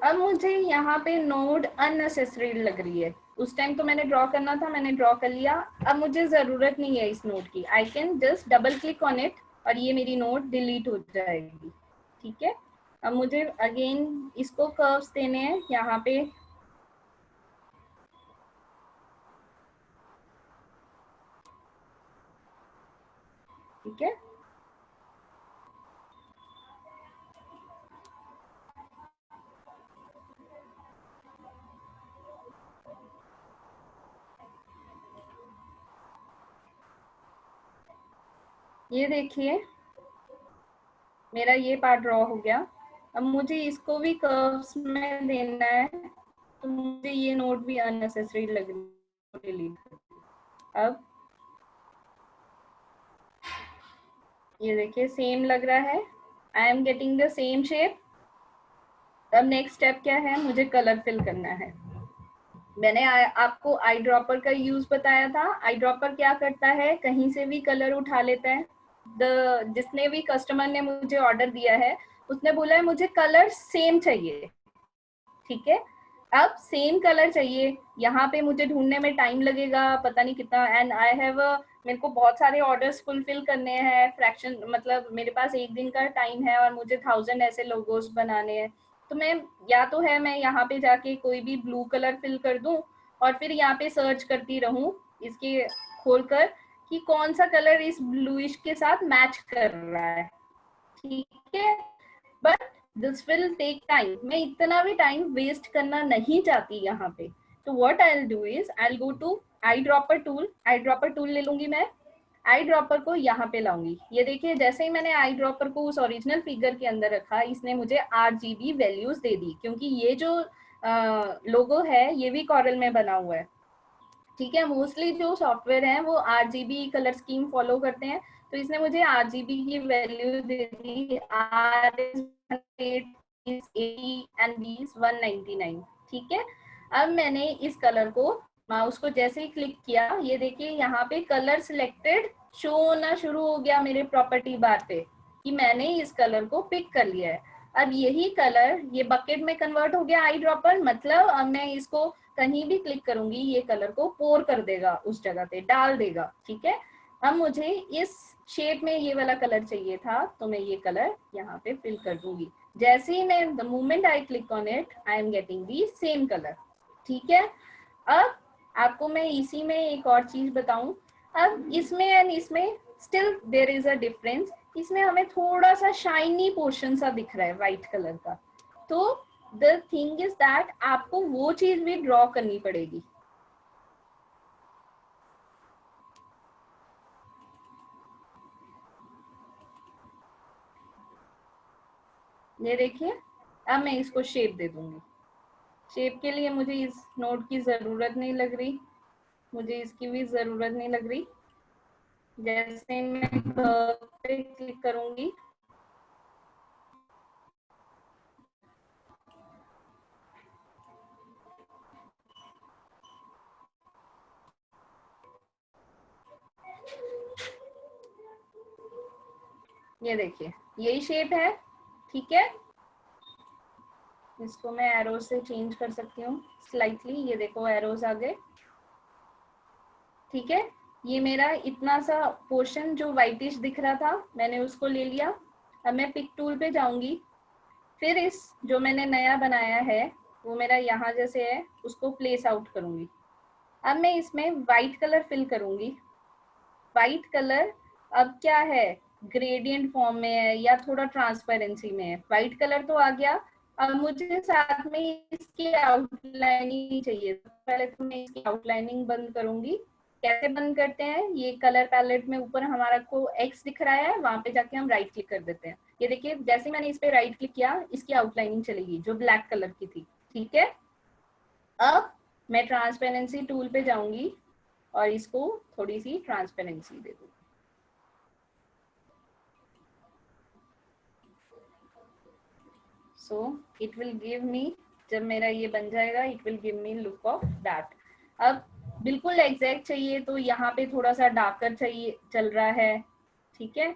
अब मुझे यहाँ पे नोड अननेसेसरी लग रही है। उस टाइम तो मैंने ड्रॉ करना था, मैंने ड्रॉ कर लिया। अब मुझे जरूरत नहीं है इस नोड की। I can just double click on it और ये मेरी नोड डिलीट हो जाएगी। ठीक है, अब मुझे अगेन इसको कर्व्स देने हैं यहाँ पे। ठीक है, ये देखिए मेरा ये पार्ट ड्रॉ हो गया। अब मुझे इसको भी कर्व्स में देना है, तो मुझे ये नोट भी अननेसेसरी लग रही है, डिलीट। अब ये देखिए सेम लग रहा है, I am getting the same shape. अब नेक्स्ट स्टेप क्या है, मुझे कलर फिल करना है। मैंने आपको आई ड्रॉपर का यूज बताया था। आई ड्रॉपर क्या करता है, कहीं से भी कलर उठा लेता है। जिसने भी कस्टमर ने मुझे ऑर्डर दिया है, उसने बोला है मुझे कलर सेम चाहिए। ठीक है, अब सेम कलर चाहिए, यहाँ पे मुझे ढूंढने में टाइम लगेगा पता नहीं कितना। एंड आई हैव मेरे को बहुत सारे ऑर्डर्स फुलफिल करने हैं। फ्रैक्शन मतलब मेरे पास एक दिन का टाइम है और मुझे 1000 ऐसे लोगोस बनाने हैं। तो मैं या तो है मैं यहाँ पे जाके कोई भी ब्लू कलर फिल कर दूं और फिर यहाँ पे सर्च करती रहूं इसके खोलकर कि कौन सा कलर इस ब्लूइश के साथ मैच कर रहा है। ठीक है, but this will take time. मैं इतना भी टाइम वेस्ट करना नहीं चाहती यहाँ पे। तो what I will do is I will go to eye dropper tool. Eye dropper tool ले लूंगी मैं। आई ड्रॉपर को यहाँ पे लाऊंगी। ये देखिए जैसे ही मैंने आई ड्रॉपर को उस ओरिजिनल फिगर के अंदर रखा, इसने मुझे RGB वैल्यूज दे दी, क्योंकि ये जो लोगो है ये भी कॉरल में बना हुआ है। ठीक है, मोस्टली जो सॉफ्टवेयर हैं वो RGB कलर स्कीम फॉलो करते हैं। तो इसने मुझे RGB की value they the, R is 100, is 80 and B is 199। ठीक है, अब मैंने इस कलर को माउस को जैसे ही क्लिक किया, ये देखिए यहाँ पे कलर सिलेक्टेड शो होना शुरू हो गया मेरे प्रॉपर्टी बार पे कि मैंने इस कलर को पिक कर लिया है। अब यही कलर ये बकेट में कन्वर्ट हो गया आई ड्रॉपर। मतलब अब मैं इसको कहीं भी क्लिक करूंगी ये कलर को पोर कर देगा, उस जगह पे डाल देगा। ठीक है, अब मुझे इस शेप में ये वाला कलर चाहिए था, तो मैं ये कलर यहाँ पे फिल कर दूंगी। जैसे ही मैं the moment I click on it, I am getting the same colour. ठीक है, अब आपको मैं इसी में एक और चीज बताऊं। अब इसमें एंड इसमें still there is a difference. इसमें हमें थोड़ा सा शाइनी पोर्शन सा दिख रहा है व्हाइट कलर का। तो द थिंग इज दैट आपको वो चीज भी ड्रॉ करनी पड़ेगी। ये देखिए, अब मैं इसको शेप दे दूंगी। शेप के लिए मुझे इस नोट की जरूरत नहीं लग रही, मुझे इसकी भी जरूरत नहीं लग रही। जैसे मैं कर्व पे क्लिक करूंगी, ये देखिए यही शेप है, ठीक है। इसको मैं एरोज से चेंज कर सकती हूँ स्लाइटली, ये देखो एरोज आ गए, ठीक है। ये मेरा इतना सा पोर्शन जो व्हाइटिश दिख रहा था मैंने उसको ले लिया। अब मैं पिक टूल पे जाऊंगी, फिर इस जो मैंने नया बनाया है वो मेरा यहाँ जैसे है उसको प्लेस आउट करूंगी। अब मैं इसमें वाइट कलर फिल करूंगी। वाइट कलर अब क्या है, ग्रेडियंट फॉर्म में है या थोड़ा ट्रांसपेरेंसी में है। वाइट कलर तो आ गया, अब मुझे साथ में इसकी आउटलाइनिंग चाहिए। पहले तो मैं इसकी आउटलाइनिंग बंद करूंगी। कैसे बंद करते हैं, ये कलर पैलेट में ऊपर हमारा को एक्स दिख रहा है, वहां पे जाके हम राइट क्लिक कर देते हैं। ये देखिए जैसे मैंने इस पे राइट क्लिक किया इसकी आउटलाइनिंग चलेगी जो ब्लैक कलर की थी, ठीक है। अब मैं ट्रांसपेरेंसी टूल पे जाऊंगी और इसको थोड़ी सी ट्रांसपेरेंसी दे दूंगी। So it will give me, जब मेरा ये बन जाएगा it will give me look of that. अब बिल्कुल एग्जैक्ट चाहिए तो यहाँ पे थोड़ा सा डार्कर चाहिए चल रहा है, ठीक है।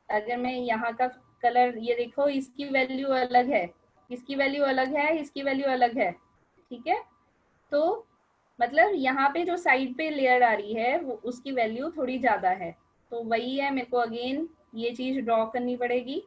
अगर मैं यहाँ का कलर, ये देखो इसकी वैल्यू अलग है, इसकी वैल्यू अलग है, इसकी वैल्यू अलग है, ठीक है। तो मतलब यहाँ पे जो साइड पे लेयर आ रही है वो उसकी वैल्यू थोड़ी ज्यादा है, तो वही है, मेरे को अगेन ये चीज ड्रॉ करनी पड़ेगी।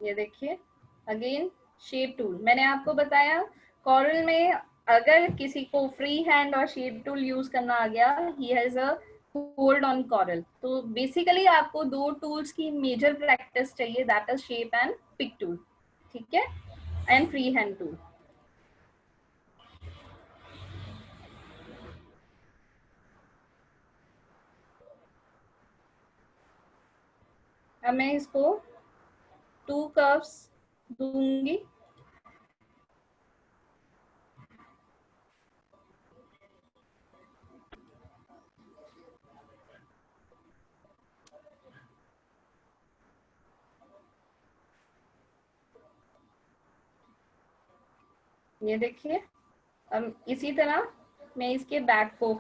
ये देखिए अगेन शेप टूल, मैंने आपको बताया कॉरल में अगर किसी को फ्री हैंड और शेप टूल यूज करना आ गया, he has a hold on Corel. तो बेसिकली आपको दो टूल्स की मेजर प्रैक्टिस चाहिए, that is shape and pick tool, ठीक है, एंड फ्री हैंड टूल। अब मैं इसको 2 कर्व्स दूंगी। ये देखिए अब इसी तरह मैं इसके बैक को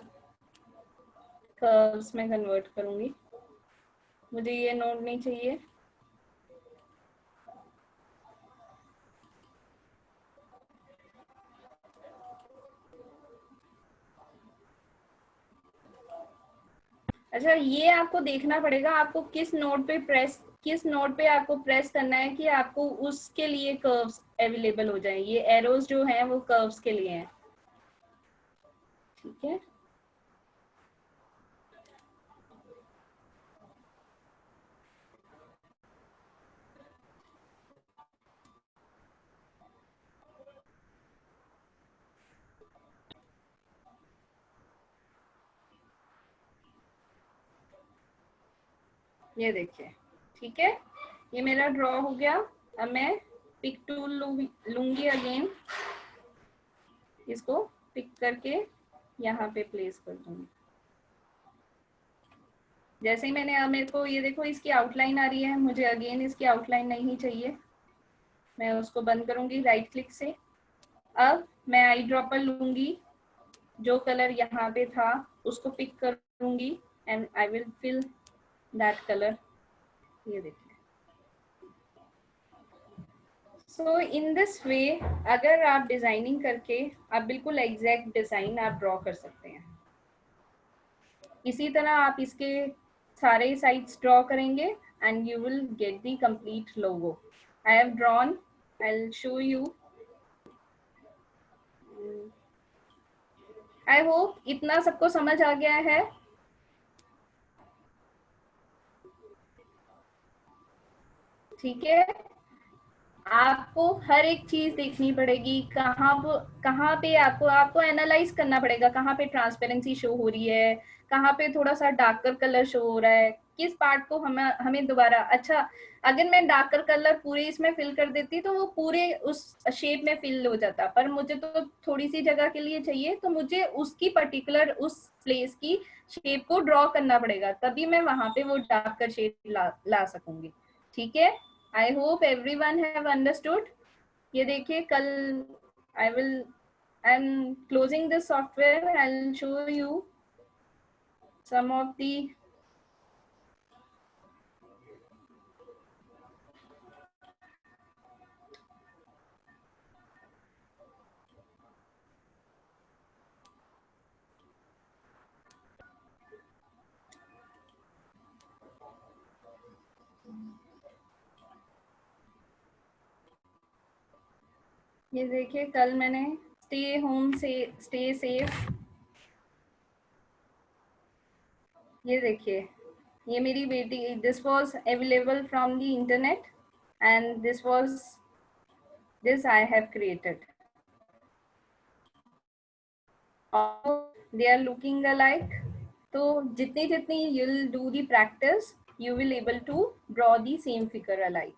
कर्व्स में कन्वर्ट करूंगी। मुझे ये नोट नहीं चाहिए। अच्छा ये आपको देखना पड़ेगा आपको किस नोड पे प्रेस, किस नोड पे आपको प्रेस करना है कि आपको उसके लिए कर्व्स अवेलेबल हो जाए। ये एरोज जो हैं वो कर्व्स के लिए हैं, ठीक है। ये देखिए, ठीक है, ये मेरा ड्रॉ हो गया। अब मैं पिक टूल लूंगी अगेन, इसको पिक करके यहाँ पे प्लेस कर दूंगी। जैसे ही मैंने, अब मेरे को ये देखो इसकी आउटलाइन आ रही है, मुझे अगेन इसकी आउटलाइन नहीं चाहिए, मैं उसको बंद करूंगी राइट क्लिक से। अब मैं आई ड्रॉपर लूंगी, जो कलर यहाँ पे था उसको पिक करूंगी and I will fill that colour. ये देखिए, सो इन दिस वे अगर आप डिजाइनिंग करके आप बिल्कुल एग्जैक्ट डिजाइन आप ड्रॉ कर सकते हैं। इसी तरह आप इसके सारे साइड्स ड्रॉ करेंगे and you will get the complete logo. I have drawn, I will show you. I hope इतना सबको समझ आ गया है। ठीक है, आपको हर एक चीज देखनी पड़ेगी, कहाँ पे आपको आपको एनालाइज करना पड़ेगा, कहाँ पे ट्रांसपेरेंसी शो हो रही है, कहाँ पे थोड़ा सा डार्कर कलर शो हो रहा है, किस पार्ट को हमें दोबारा, अच्छा अगर मैं डार्कर कलर पूरे इसमें फिल कर देती तो वो पूरे उस शेप में फिल हो जाता, पर मुझे तो थोड़ी सी जगह के लिए चाहिए, तो मुझे उसकी पर्टिकुलर उस प्लेस की शेप को ड्रॉ करना पड़ेगा, तभी मैं वहां पे वो डार्कर शेप ला सकूंगी। ठीक है, I hope everyone have understood. ये देखिए कल I'm closing this software. I'll show you some of the ये देखिए कल मैंने स्टे होम से स्टे सेफ, ये देखिए ये मेरी बेटी, this was available from the internet and this I have created, they are looking alike. तो जितनी जितनी you will do the practice you will able to draw the same figure alike.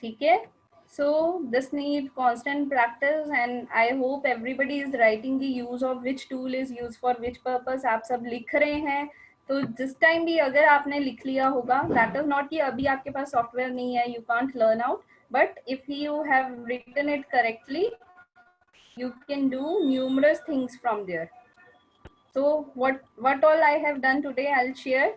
ठीक है, so this need constant practice and I hope everybody is writing the use of which tool is used for which purpose। आप सब लिख रहे हैं, तो जिस टाइम भी अगर आपने लिख लिया होगा, दैट इज नॉट कि अभी आपके पास सॉफ्टवेयर नहीं है, you can't learn out, but if you have written it correctly you can do numerous things from there। so what all I have done today I'll share।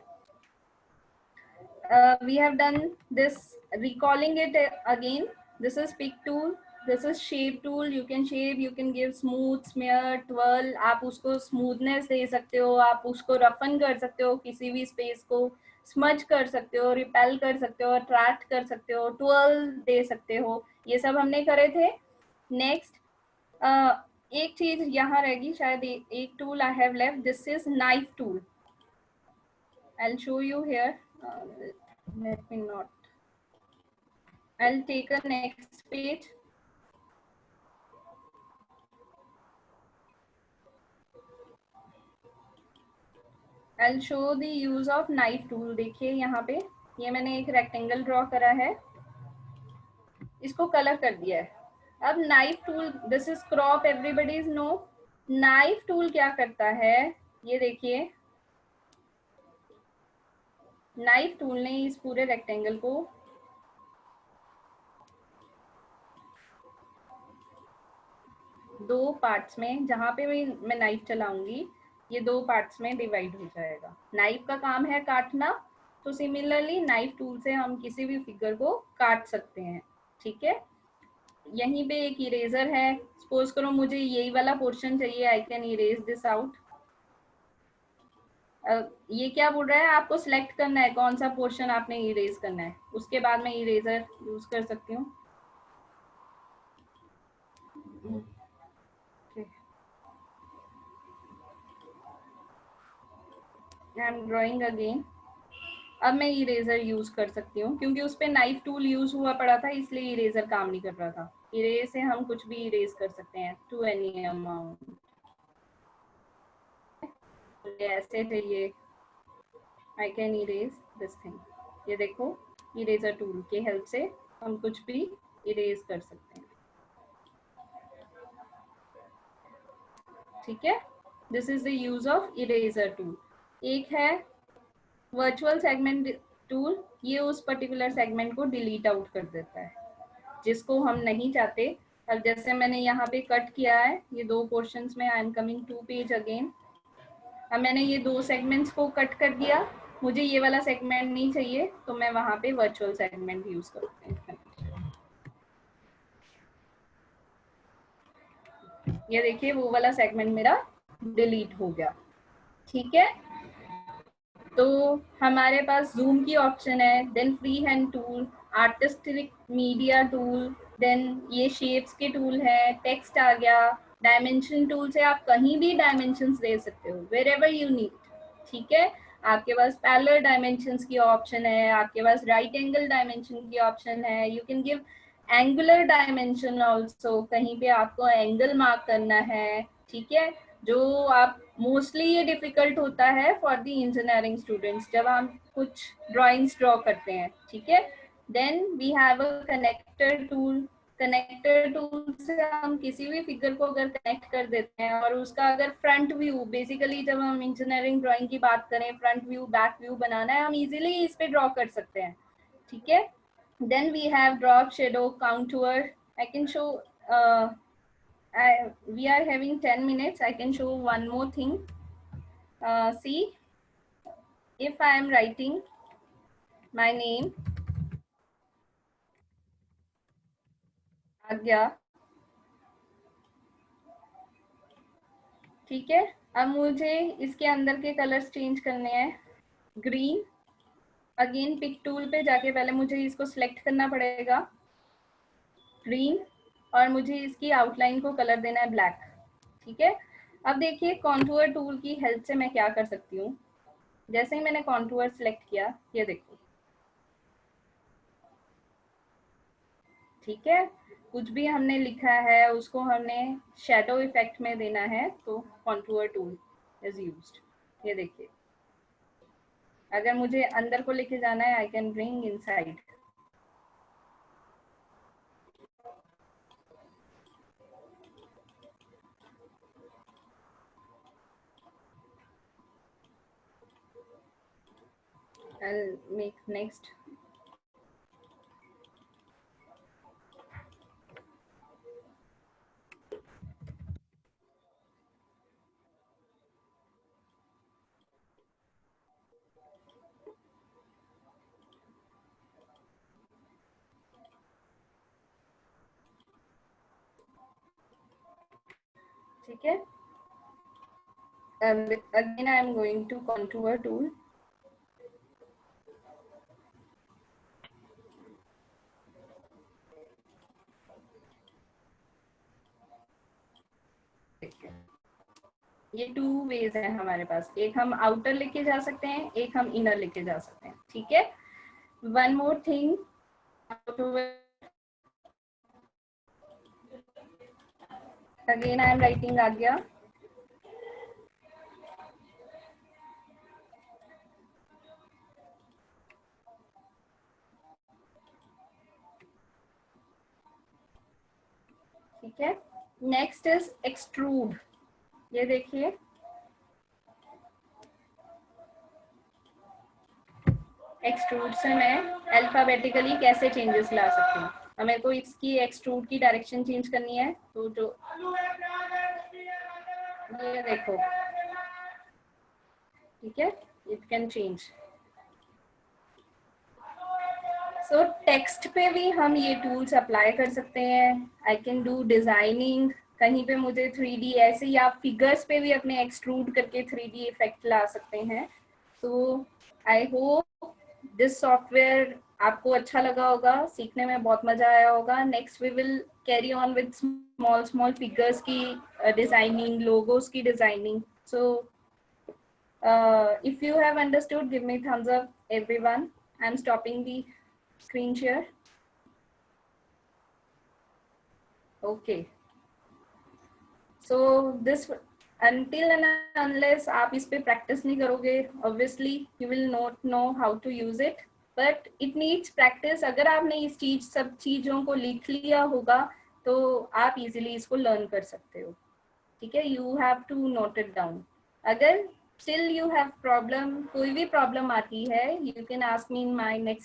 we have done this, recalling it again। this is pick tool, this is shape tool, you can shape, you can give smooth, smear, twirl। आप उसको smoothness दे सकते हो, आप उसको रफन कर सकते हो, किसी भी स्पेस को स्मज कर सकते हो, रिपेल कर सकते हो, अट्रैक्ट कर सकते हो, ट्वर्ल दे सकते हो, ये सब हमने करे थे। नेक्स्ट एक चीज यहाँ रहेगी शायद, एक tool I have left, this is knife tool. I'll show you here। let me not, I'll take a next page। I'll show the use of knife tool। देखिए यहाँ पे ये मैंने एक रेक्टेंगल ड्रॉ करा है, इसको कलर कर दिया है। अब knife tool, this is crop, everybody is know. Knife tool क्या करता है, ये देखिए नाइफ टूल ने इस पूरे रेक्टेंगल को दो पार्ट्स में, जहां पे मैं नाइफ चलाऊंगी ये दो पार्ट्स में डिवाइड हो जाएगा। नाइफ का काम है काटना, तो सिमिलरली नाइफ टूल से हम किसी भी फिगर को काट सकते हैं। ठीक है, यहीं पे एक इरेजर है, सपोज करो मुझे यही वाला पोर्शन चाहिए, I can erase this out. ये क्या बोल रहा है, आपको सिलेक्ट करना है कौन सा पोर्शन आपने इरेज करना है, उसके बाद मैं इरेजर यूज कर सकती हूँ। I am drawing again. अब मैं इरेजर यूज कर सकती हूँ, क्योंकि उस पर नाइफ टूल यूज हुआ पड़ा था, इसलिए इरेजर काम नहीं कर रहा था। इरेज से हम कुछ भी इरेज कर सकते हैं टू एनी अमाउंट। ऐसे चाहिए, I can erase this thing. ये देखो इरेजर टूल के हेल्प से हम कुछ भी इरेज कर सकते हैं। ठीक है, this is the use of eraser tool. एक है वर्चुअल सेगमेंट टूल, ये उस पर्टिकुलर सेगमेंट को डिलीट आउट कर देता है जिसको हम नहीं चाहते। अब जैसे मैंने यहाँ पे कट किया है ये दो पोर्शंस में, I am coming to page again. अब मैंने ये दो सेगमेंट्स को कट कर दिया, मुझे ये वाला सेगमेंट नहीं चाहिए, तो मैं वहां पे वर्चुअल सेगमेंट यूज करती हूँ। ये देखिए वो वाला सेगमेंट मेरा डिलीट हो गया। ठीक है, तो हमारे पास जूम की ऑप्शन है, then free hand tool, artistic media tool, then ये शेप्स के टूल है, टेक्स्ट आ गया, डायमेंशन टूल से आप कहीं भी डायमेंशंस दे सकते हो वेर एवर यू नीड। ठीक है, आपके पास पैरेलल डायमेंशंस की ऑप्शन है, आपके पास राइट एंगल डायमेंशन की ऑप्शन है, you can give angular dimension also, कहीं पे आपको एंगल मार्क करना है। ठीक है, जो आप मोस्टली ये डिफिकल्ट होता है फॉर द इंजीनियरिंग स्टूडेंट्स जब हम कुछ ड्राइंग्स ड्रॉ करते हैं, ठीक है। Then we have a connector tool. Connector tool से हम किसी भी फिगर को अगर कनेक्ट कर देते हैं और उसका अगर फ्रंट व्यू, बेसिकली जब हम इंजीनियरिंग ड्राइंग की बात करें, फ्रंट व्यू बैक व्यू बनाना है, हम इजीली इस पे ड्रॉ कर सकते हैं, ठीक है। Then we have drop, shadow, contour. I can show we are having 10 minutes. I can show one more thing. See, if I am writing my name, Agya, ठीक है। अब मुझे इसके अंदर के कलर्स चेंज करने हैं। ग्रीन, अगेन पिक टूल पे जाके पहले मुझे इसको सिलेक्ट करना पड़ेगा, ग्रीन, और मुझे इसकी आउटलाइन को कलर देना है ब्लैक, ठीक है। अब देखिए कॉन्टूर टूल की हेल्प से मैं क्या कर सकती हूँ। जैसे ही मैंने कॉन्टूर सिलेक्ट किया, ये देखो, ठीक है। कुछ भी हमने लिखा है उसको हमने शैडो इफेक्ट में देना है, तो कॉन्टूर टूल इज यूज्ड। ये देखिए, अगर मुझे अंदर को लेके जाना है, I can bring inside. I'll make next. ठीक है। Again I am going to contour tool. ये टू वेज है हमारे पास, एक हम आउटर लेके जा सकते हैं, एक हम इनर लेके जा सकते हैं, ठीक है। One more thing, again I am writing आज्ञा। ठीक है। Next is extrude. ये देखिए, एक्सट्रूड से मैं अल्फाबेटिकली कैसे चेंजेस ला सकती हूँ। हमें को इसकी एक्सट्रूड की डायरेक्शन चेंज करनी है, तो जो ये देखो, ठीक है, it can change. So text पे भी हम ये टूल्स अप्लाई कर सकते हैं। आई कैन डू डिजाइनिंग, कहीं पे मुझे 3D ऐसे, या फिगर्स पे भी अपने एक्सट्रूड करके 3D इफेक्ट ला सकते हैं। सो आई होप दिस सॉफ्टवेयर आपको अच्छा लगा होगा, सीखने में बहुत मजा आया होगा। Next we will carry on with small small figures की डिजाइनिंग, लोगोस की designing. So if you have understood, give me thumbs up, everyone. I'm stopping the screen share. Okay. So this, until and unless आप इस पे practice नहीं करोगे, obviously you will not know how to use it. But it needs practice. अगर आपने इस चीज सब चीजों को लिख लिया होगा, तो आप easily इसको learn कर सकते हो, ठीक है। You have to note it down. अगर still you have problem, कोई भी problem आती है, you can ask me in my next